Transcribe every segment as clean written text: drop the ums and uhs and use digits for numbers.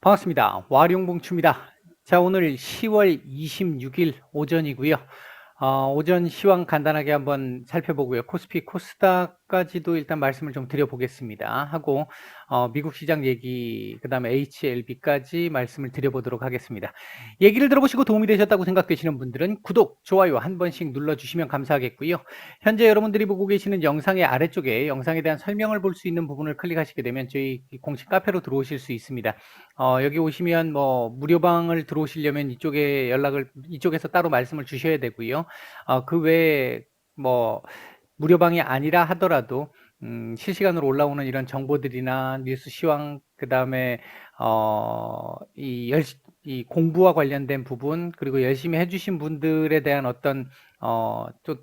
반갑습니다. 와룡봉추입니다. 자, 오늘 10월 26일 오전이고요. 오전 시황 간단하게 한번 살펴보고요. 코스피, 코스닥까지도 일단 말씀을 좀 드려보겠습니다. 하고 미국 시장 얘기, 그다음에 HLB까지 말씀을 드려보도록 하겠습니다. 얘기를 들어보시고 도움이 되셨다고 생각되시는 분들은 구독, 좋아요 한 번씩 눌러주시면 감사하겠고요. 현재 여러분들이 보고 계시는 영상의 아래쪽에 영상에 대한 설명을 볼 수 있는 부분을 클릭하시게 되면 저희 공식 카페로 들어오실 수 있습니다. 여기 오시면 뭐 무료방을 들어오시려면 이쪽에서 따로 말씀을 주셔야 되고요. 그 외에 뭐 무료방이 아니라 하더라도 실시간으로 올라오는 이런 정보들이나 뉴스 시황, 그다음에 이 공부와 관련된 부분, 그리고 열심히 해주신 분들에 대한 어떤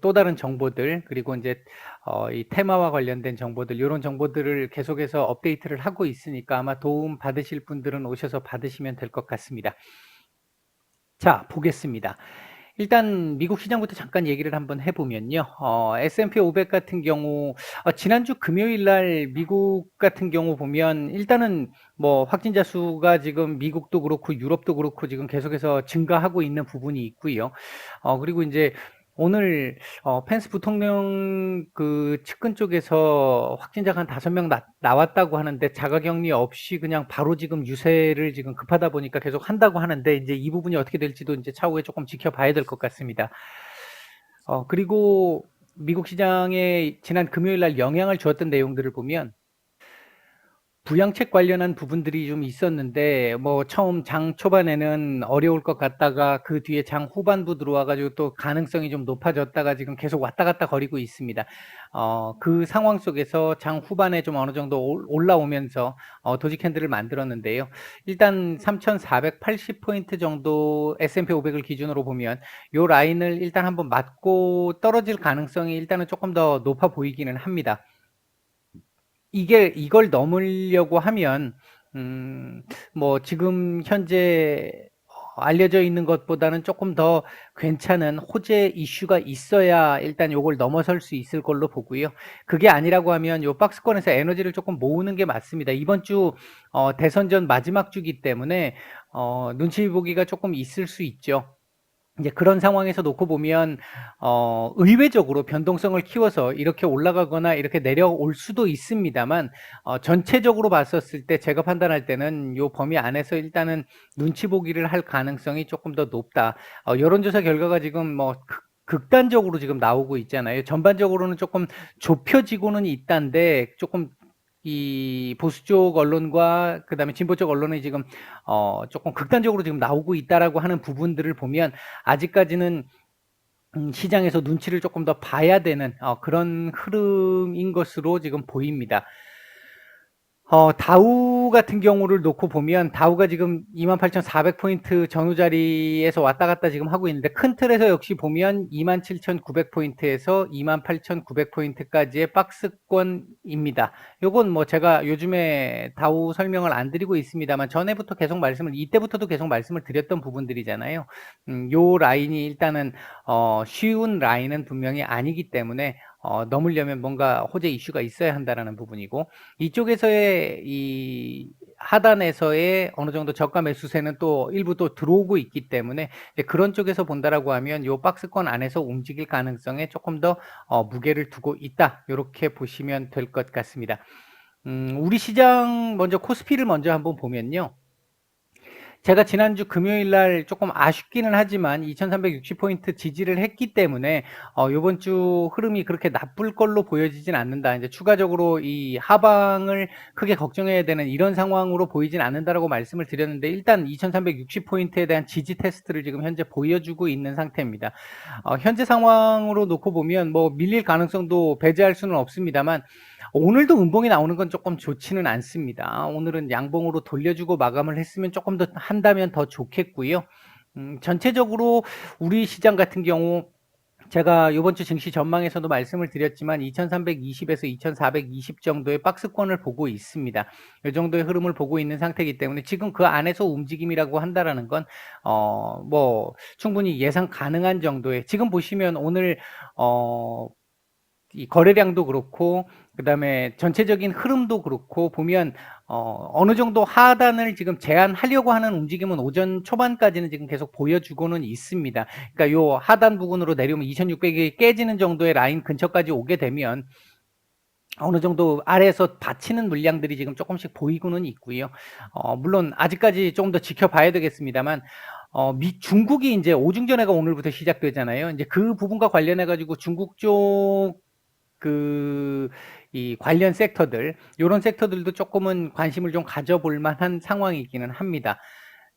또 다른 정보들, 그리고 이제 이 테마와 관련된 정보들, 이런 정보들을 계속해서 업데이트를 하고 있으니까 아마 도움 받으실 분들은 오셔서 받으시면 될 것 같습니다. 자, 보겠습니다. 일단 미국 시장부터 잠깐 얘기를 한번 해보면요. S&P 500 같은 경우 지난주 금요일 날 미국 같은 경우 보면 일단은 뭐 확진자 수가 지금 미국도 그렇고 유럽도 그렇고 지금 계속해서 증가하고 있는 부분이 있고요. 그리고 이제 오늘 펜스 부통령 그 측근 쪽에서 확진자가 한 5명 나왔다고 하는데 자가격리 없이 그냥 바로 지금 유세를 지금 급하다 보니까 계속 한다고 하는데 이제 이 부분이 어떻게 될지도 이제 차후에 조금 지켜봐야 될 것 같습니다. 그리고 미국 시장에 지난 금요일 날 영향을 주었던 내용들을 보면 부양책 관련한 부분들이 좀 있었는데 뭐 처음 장 초반에는 어려울 것 같다가 그 뒤에 장 후반부 들어와 가지고 또 가능성이 좀 높아졌다가 지금 계속 왔다 갔다 거리고 있습니다. 그 상황 속에서 장 후반에 좀 어느 정도 올라오면서 도지 캔들을 만들었는데요. 일단 3,480포인트 정도 S&P 500을 기준으로 보면 요 라인을 일단 한번 맞고 떨어질 가능성이 일단은 조금 더 높아 보이기는 합니다. 이걸 넘으려고 하면 뭐 지금 현재 알려져 있는 것보다는 조금 더 괜찮은 호재 이슈가 있어야 일단 요걸 넘어설 수 있을 걸로 보고요. 그게 아니라고 하면 요 박스권에서 에너지를 조금 모으는 게 맞습니다. 이번 주 대선전 마지막 주기 때문에 눈치 보기가 조금 있을 수 있죠. 이제 그런 상황에서 놓고 보면 의외적으로 변동성을 키워서 이렇게 올라가거나 이렇게 내려올 수도 있습니다만 전체적으로 봤었을 때 제가 판단할 때는 요 범위 안에서 일단은 눈치 보기를 할 가능성이 조금 더 높다. 여론조사 결과가 지금 뭐 극단적으로 지금 나오고 있잖아요. 전반적으로는 조금 좁혀지고는 있단데 조금 이 보수 쪽 언론과 그다음에 진보 쪽 언론이 지금 조금 극단적으로 지금 나오고 있다라고 하는 부분들을 보면 아직까지는 시장에서 눈치를 조금 더 봐야 되는 그런 흐름인 것으로 지금 보입니다. 다우 같은 경우를 놓고 보면 다우가 지금 28,400포인트 전후 자리에서 왔다 갔다 지금 하고 있는데 큰 틀에서 역시 보면 27,900포인트에서 28,900포인트까지의 박스권입니다. 요건 뭐 제가 요즘에 다우 설명을 안 드리고 있습니다만 전에부터 계속 이때부터도 계속 말씀을 드렸던 부분들이잖아요. 요 라인이 일단은 쉬운 라인은 분명히 아니기 때문에 넘으려면 뭔가 호재 이슈가 있어야 한다라는 부분이고 이쪽에서의 이 하단에서의 어느 정도 저가 매수세는 또 일부 또 들어오고 있기 때문에 그런 쪽에서 본다라고 하면 요 박스권 안에서 움직일 가능성에 조금 더 무게를 두고 있다. 이렇게 보시면 될 것 같습니다. 우리 시장 먼저 코스피를 먼저 한번 보면요. 제가 지난주 금요일 날 조금 아쉽기는 하지만 2360포인트 지지를 했기 때문에 요번 주 흐름이 그렇게 나쁠 걸로 보여지진 않는다. 이제 추가적으로 이 하방을 크게 걱정해야 되는 이런 상황으로 보이진 않는다라고 말씀을 드렸는데 일단 2360포인트에 대한 지지 테스트를 지금 현재 보여주고 있는 상태입니다. 현재 상황으로 놓고 보면 뭐 밀릴 가능성도 배제할 수는 없습니다만 오늘도 음봉이 나오는 건 조금 좋지는 않습니다. 오늘은 양봉으로 돌려주고 마감을 했으면 조금 더 한다면 더 좋겠고요. 전체적으로 우리 시장 같은 경우 제가 이번 주 증시 전망에서도 말씀을 드렸지만 2320에서 2420 정도의 박스권을 보고 있습니다. 이 정도의 흐름을 보고 있는 상태이기 때문에 지금 그 안에서 움직임이라고 한다라는 건 뭐 충분히 예상 가능한 정도의 지금 보시면 오늘 이 거래량도 그렇고 그다음에 전체적인 흐름도 그렇고 보면 어느 정도 하단을 지금 제한하려고 하는 움직임은 오전 초반까지는 지금 계속 보여주고는 있습니다. 그러니까 요 하단 부근으로 내려오면 2600이 깨지는 정도의 라인 근처까지 오게 되면 어느 정도 아래에서 받치는 물량들이 지금 조금씩 보이고는 있고요. 물론 아직까지 조금 더 지켜봐야 되겠습니다만, 중국이 이제 오중전회가 오늘부터 시작되잖아요. 이제 그 부분과 관련해가지고 중국 쪽 이 관련 섹터들, 요런 섹터들도 조금은 관심을 좀 가져볼 만한 상황이기는 합니다.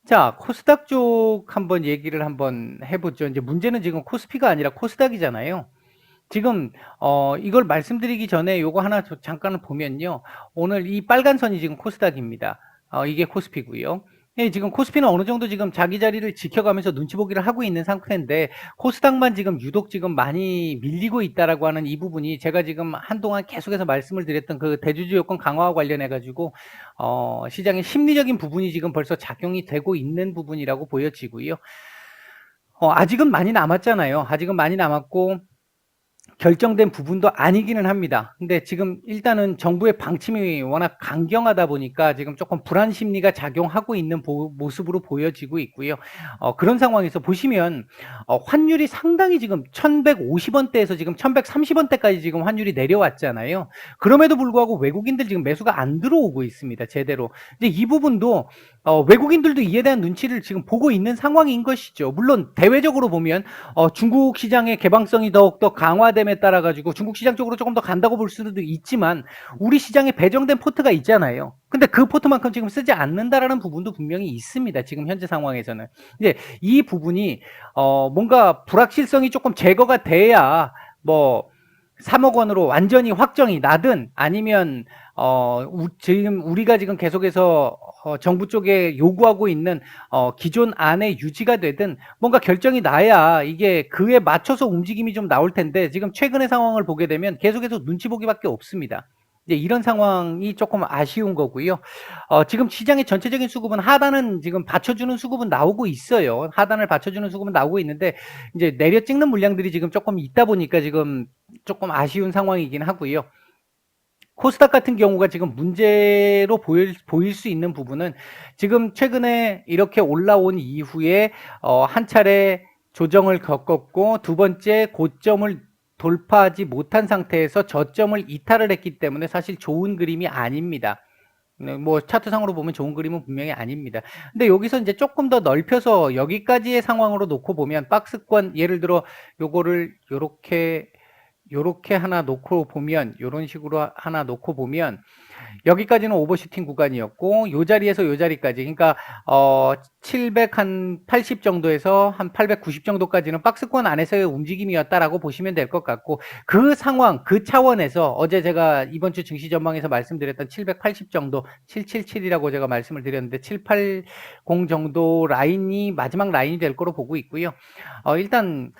자, 코스닥 쪽 한번 얘기를 한번 해보죠. 이제 문제는 지금 코스피가 아니라 코스닥이잖아요. 지금 이걸 말씀드리기 전에 요거 하나 잠깐 보면요. 오늘 이 빨간 선이 지금 코스닥입니다. 이게 코스피고요. 예, 지금 코스피는 어느 정도 지금 자기 자리를 지켜가면서 눈치 보기를 하고 있는 상태인데 코스닥만 지금 유독 지금 많이 밀리고 있다라고 하는 이 부분이 제가 지금 한동안 계속해서 말씀을 드렸던 그 대주주 요건 강화와 관련해 가지고 시장의 심리적인 부분이 지금 벌써 작용이 되고 있는 부분이라고 보여지고요. 아직은 많이 남았잖아요. 아직은 많이 남았고 결정된 부분도 아니기는 합니다. 근데 지금 일단은 정부의 방침이 워낙 강경하다 보니까 지금 조금 불안 심리가 작용하고 있는 모습으로 보여지고 있고요. 그런 상황에서 보시면 환율이 상당히 지금 1150원대에서 지금 1130원대까지 지금 환율이 내려왔잖아요. 그럼에도 불구하고 외국인들 지금 매수가 안 들어오고 있습니다. 제대로. 이제 이 부분도 외국인들도 이에 대한 눈치를 지금 보고 있는 상황인 것이죠. 물론 대외적으로 보면 중국 시장의 개방성이 더욱더 강화됨에 따라 가지고 중국 시장 쪽으로 조금 더 간다고 볼 수도 있지만 우리 시장에 배정된 포트가 있잖아요. 근데 그 포트만큼 지금 쓰지 않는다라는 부분도 분명히 있습니다. 지금 현재 상황에서는. 이제 이 부분이 뭔가 불확실성이 조금 제거가 돼야 뭐 3억 원으로 완전히 확정이 나든 아니면 지금 우리가 지금 계속해서 정부 쪽에 요구하고 있는 기존 안에 유지가 되든 뭔가 결정이 나야 이게 그에 맞춰서 움직임이 좀 나올 텐데 지금 최근의 상황을 보게 되면 계속해서 눈치 보기밖에 없습니다. 이제 이런 상황이 조금 아쉬운 거고요. 지금 시장의 전체적인 수급은 하단은 지금 받쳐주는 수급은 나오고 있어요. 하단을 받쳐주는 수급은 나오고 있는데 이제 내려 찍는 물량들이 지금 조금 있다 보니까 지금 조금 아쉬운 상황이긴 하고요. 코스닥 같은 경우가 지금 문제로 보일 수 있는 부분은 지금 최근에 이렇게 올라온 이후에 한 차례 조정을 겪었고 두 번째 고점을 돌파하지 못한 상태에서 저점을 이탈을 했기 때문에 사실 좋은 그림이 아닙니다. 뭐 차트상으로 보면 좋은 그림은 분명히 아닙니다. 근데 여기서 이제 조금 더 넓혀서 여기까지의 상황으로 놓고 보면 박스권 예를 들어 요거를 요렇게 하나 놓고 보면 요런 식으로 하나 놓고 보면 여기까지는 오버슈팅 구간이었고 요 자리에서 요 자리까지 그러니까 780 정도에서 한 890 정도까지는 박스권 안에서의 움직임이었다라고 보시면 될 것 같고 그 상황 그 차원에서 어제 제가 이번 주 증시 전망에서 말씀드렸던 780 정도 777이라고 제가 말씀을 드렸는데 780 정도 라인이 마지막 라인이 될 거로 보고 있고요. 일단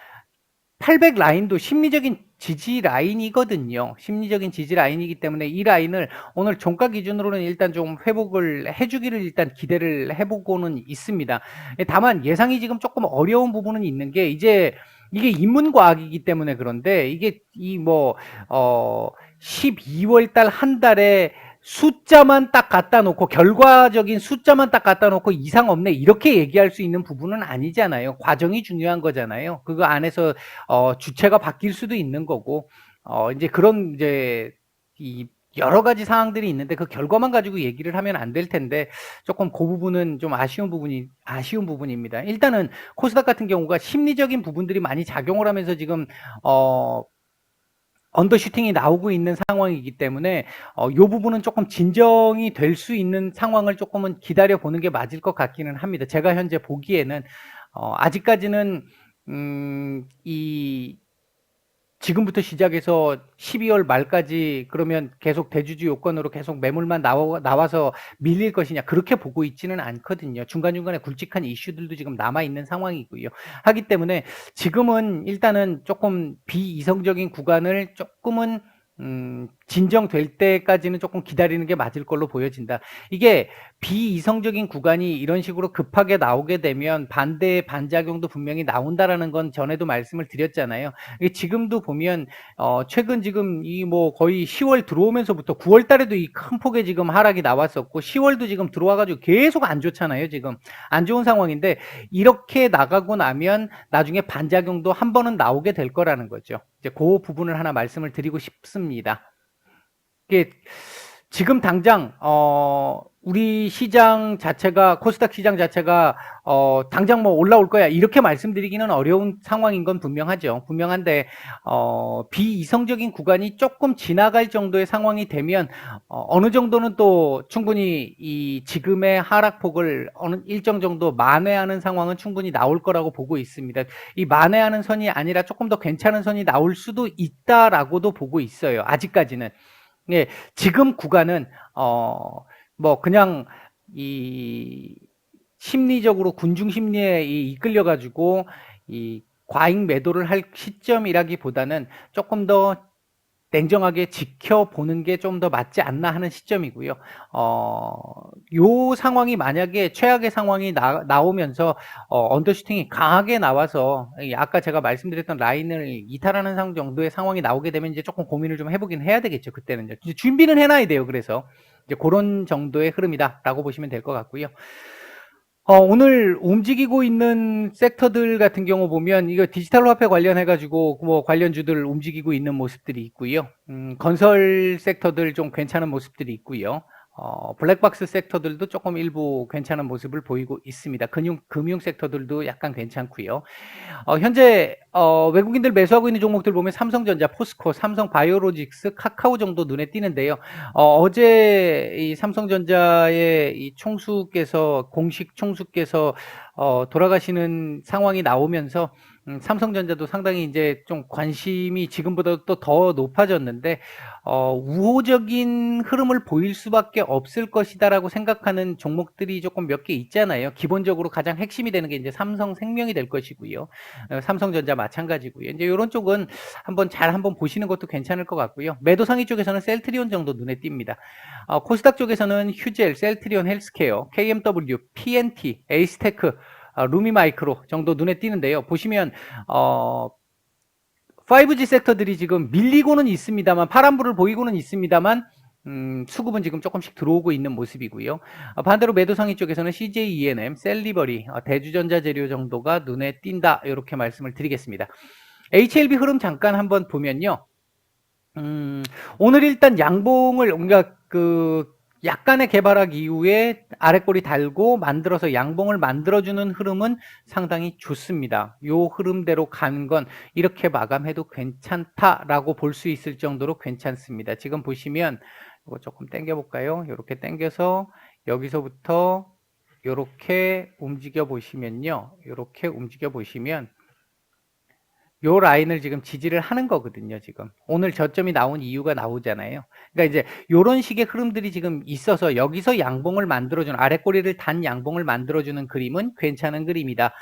800 라인도 심리적인 지지 라인이거든요. 심리적인 지지 라인이기 때문에 이 라인을 오늘 종가 기준으로는 일단 좀 회복을 해주기를 일단 기대를 해보고는 있습니다. 다만 예상이 지금 조금 어려운 부분은 있는 게 이제 이게 인문과학이기 때문에 그런데 이게 12월 달 한 달에 숫자만 딱 갖다 놓고 결과적인 숫자만 딱 갖다 놓고 이상 없네 이렇게 얘기할 수 있는 부분은 아니잖아요. 과정이 중요한 거잖아요. 그거 안에서 주체가 바뀔 수도 있는 거고 이제 그런 이제 이 여러 가지 상황들이 있는데 그 결과만 가지고 얘기를 하면 안 될 텐데 조금 그 부분은 좀 아쉬운 부분입니다. 일단은 코스닥 같은 경우가 심리적인 부분들이 많이 작용을 하면서 지금 언더슈팅이 나오고 있는 상황이기 때문에 이 부분은 조금 진정이 될 수 있는 상황을 조금은 기다려 보는 게 맞을 것 같기는 합니다. 제가 현재 보기에는 아직까지는 지금부터 시작해서 12월 말까지 그러면 계속 대주주 요건으로 계속 매물만 나와서 밀릴 것이냐 그렇게 보고 있지는 않거든요. 중간중간에 굵직한 이슈들도 지금 남아있는 상황이고요. 하기 때문에 지금은 일단은 조금 비이성적인 구간을 조금은 진정될 때까지는 조금 기다리는 게 맞을 걸로 보여진다. 이게 비이성적인 구간이 이런 식으로 급하게 나오게 되면 반대의 반작용도 분명히 나온다라는 건 전에도 말씀을 드렸잖아요. 지금도 보면 최근 지금 이 뭐 거의 10월 들어오면서부터 9월 달에도 이 큰 폭의 지금 하락이 나왔었고 10월도 지금 들어와가지고 계속 안 좋잖아요. 지금 안 좋은 상황인데 이렇게 나가고 나면 나중에 반작용도 한 번은 나오게 될 거라는 거죠. 이제 그 부분을 하나 말씀을 드리고 싶습니다. 이게 지금 당장 우리 시장 자체가 코스닥 시장 자체가 당장 뭐 올라올 거야 이렇게 말씀드리기는 어려운 상황인 건 분명하죠. 분명한데 비이성적인 구간이 조금 지나갈 정도의 상황이 되면 어느 정도는 또 충분히 이 지금의 하락폭을 어느 일정 정도 만회하는 상황은 충분히 나올 거라고 보고 있습니다. 이 만회하는 선이 아니라 조금 더 괜찮은 선이 나올 수도 있다라고도 보고 있어요. 아직까지는. 예, 지금 구간은 뭐 그냥 이 심리적으로 군중 심리에 이끌려 가지고 이 과잉 매도를 할 시점이라기보다는 조금 더 냉정하게 지켜보는 게 좀 더 맞지 않나 하는 시점이고요. 요 상황이 만약에 최악의 상황이 나오면서 언더슈팅이 강하게 나와서 아까 제가 말씀드렸던 라인을 이탈하는 정도의 상황이 나오게 되면 이제 조금 고민을 좀 해보긴 해야 되겠죠. 그때는 이제 준비는 해놔야 돼요. 그래서 이제 그런 정도의 흐름이다라고 보시면 될 것 같고요. 오늘 움직이고 있는 섹터들 같은 경우 보면 이거 디지털 화폐 관련해 가지고 뭐 관련주들 움직이고 있는 모습들이 있고요. 건설 섹터들 좀 괜찮은 모습들이 있고요. 블랙박스 섹터들도 조금 일부 괜찮은 모습을 보이고 있습니다. 금융 sek터들도 약간 괜찮고요. 현재 외국인들 매수하고 있는 종목들 보면 삼성전자, 포스코, 삼성바이오로직스, 카카오 정도 눈에 띄는데요. 어제 이 삼성전자의 이 총수께서 공식 총수께서 돌아가시는 상황이 나오면서 삼성전자도 상당히 이제 좀 관심이 지금보다 또 더 높아졌는데 우호적인 흐름을 보일 수밖에 없을 것이다라고 생각하는 종목들이 조금 몇 개 있잖아요. 기본적으로 가장 핵심이 되는 게 이제 삼성생명이 될 것이고요. 삼성전자 마찬가지고요. 이제 이런 쪽은 한번 보시는 것도 괜찮을 것 같고요. 매도 상위 쪽에서는 셀트리온 정도 눈에 띕니다. 코스닥 쪽에서는 휴젤, 셀트리온 헬스케어, KMW, PNT, 에이스테크, 루미마이크로 정도 눈에 띄는데요. 보시면 5G 섹터들이 지금 밀리고는 있습니다만 파란불을 보이고는 있습니다만 수급은 지금 조금씩 들어오고 있는 모습이고요. 반대로 매도 상위 쪽에서는 CJ ENM, 셀리버리, 대주전자 재료 정도가 눈에 띈다 이렇게 말씀을 드리겠습니다. HLB 흐름 잠깐 한번 보면요. 오늘 일단 양봉을 그러니까 약간의 개발학 이후에 아랫꼬리 달고 만들어서 양봉을 만들어주는 흐름은 상당히 좋습니다. 요 흐름대로 간 건 이렇게 마감해도 괜찮다라고 볼 수 있을 정도로 괜찮습니다. 지금 보시면 이거 조금 당겨 볼까요? 이렇게 당겨서 여기서부터 이렇게 움직여 보시면요. 이렇게 움직여 보시면 요 라인을 지금 지지를 하는 거거든요, 지금. 오늘 저점이 나온 이유가 나오잖아요. 그러니까 이제 요런 식의 흐름들이 지금 있어서 여기서 양봉을 만들어주는, 아랫꼬리를 단 양봉을 만들어주는 그림은 괜찮은 그림이다.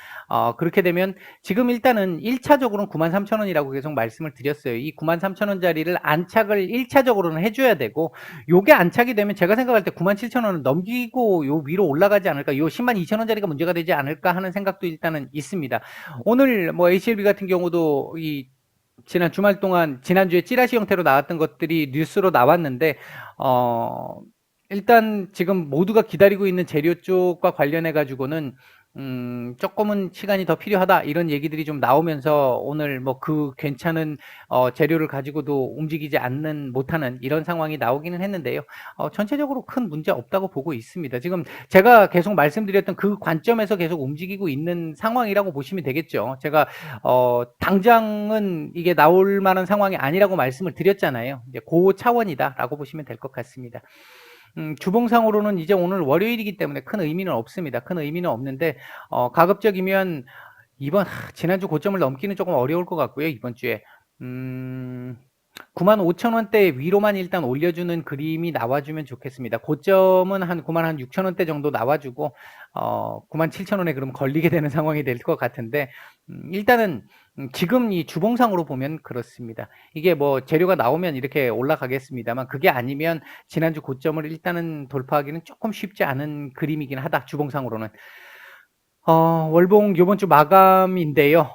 그렇게 되면 지금 일단은 1차적으로는 93,000원이라고 계속 말씀을 드렸어요. 이 93,000원짜리를 안착을 1차적으로는 해줘야 되고, 요게 안착이 되면 제가 생각할 때 97,000원을 넘기고 요 위로 올라가지 않을까, 요 102,000원짜리가 문제가 되지 않을까 하는 생각도 일단은 있습니다. 오늘 뭐 HLB 같은 경우도 이 지난 주말 동안 지난주에 찌라시 형태로 나왔던 것들이 뉴스로 나왔는데 일단 지금 모두가 기다리고 있는 재료 쪽과 관련해 가지고는 조금은 시간이 더 필요하다 이런 얘기들이 좀 나오면서 오늘 뭐 그 괜찮은 재료를 가지고도 움직이지 못하는 이런 상황이 나오기는 했는데요. 전체적으로 큰 문제 없다고 보고 있습니다. 지금 제가 계속 말씀드렸던 그 관점에서 계속 움직이고 있는 상황이라고 보시면 되겠죠. 제가 당장은 이게 나올 만한 상황이 아니라고 말씀을 드렸잖아요. 이제 그 차원이다라고 보시면 될 것 같습니다. 주봉상으로는 이제 오늘 월요일이기 때문에 큰 의미는 없습니다. 큰 의미는 없는데 가급적이면 지난주 고점을 넘기는 조금 어려울 것 같고요. 이번 주에 95,000원대 위로만 일단 올려주는 그림이 나와주면 좋겠습니다. 고점은 한 96,000원대 정도 나와주고 97,000원에 그럼 걸리게 되는 상황이 될 것 같은데 일단은 지금 이 주봉상으로 보면 그렇습니다. 이게 뭐 재료가 나오면 이렇게 올라가겠습니다만 그게 아니면 지난주 고점을 일단은 돌파하기는 조금 쉽지 않은 그림이긴 하다. 주봉상으로는. 월봉 요번 주 마감인데요.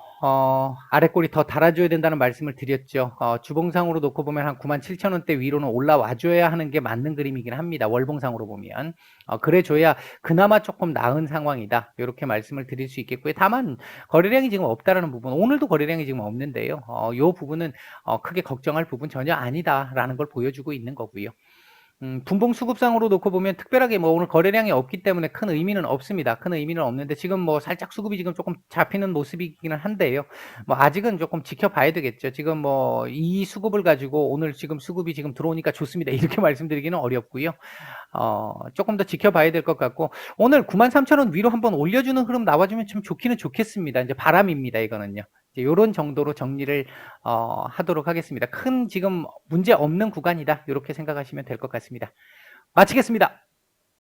아랫골이 더 달아줘야 된다는 말씀을 드렸죠. 주봉상으로 놓고 보면 한 97,000원대 위로는 올라와줘야 하는 게 맞는 그림이긴 합니다. 월봉상으로 보면. 그래줘야 그나마 조금 나은 상황이다. 이렇게 말씀을 드릴 수 있겠고요. 다만, 거래량이 지금 없다라는 부분, 오늘도 거래량이 지금 없는데요. 이 부분은 크게 걱정할 부분 전혀 아니다라는 걸 보여주고 있는 거고요. 분봉 수급상으로 놓고 보면 특별하게 뭐 오늘 거래량이 없기 때문에 큰 의미는 없습니다. 큰 의미는 없는데 지금 뭐 살짝 수급이 지금 조금 잡히는 모습이기는 한데요. 뭐 아직은 조금 지켜봐야 되겠죠. 지금 뭐 이 수급을 가지고 오늘 지금 수급이 지금 들어오니까 좋습니다. 이렇게 말씀드리기는 어렵고요. 조금 더 지켜봐야 될 것 같고 오늘 93,000원 위로 한번 올려주는 흐름 나와주면 좀 좋기는 좋겠습니다. 이제 바람입니다. 이거는요. 이런 정도로 정리를 하도록 하겠습니다. 큰 지금 문제 없는 구간이다. 이렇게 생각하시면 될 것 같습니다. 마치겠습니다.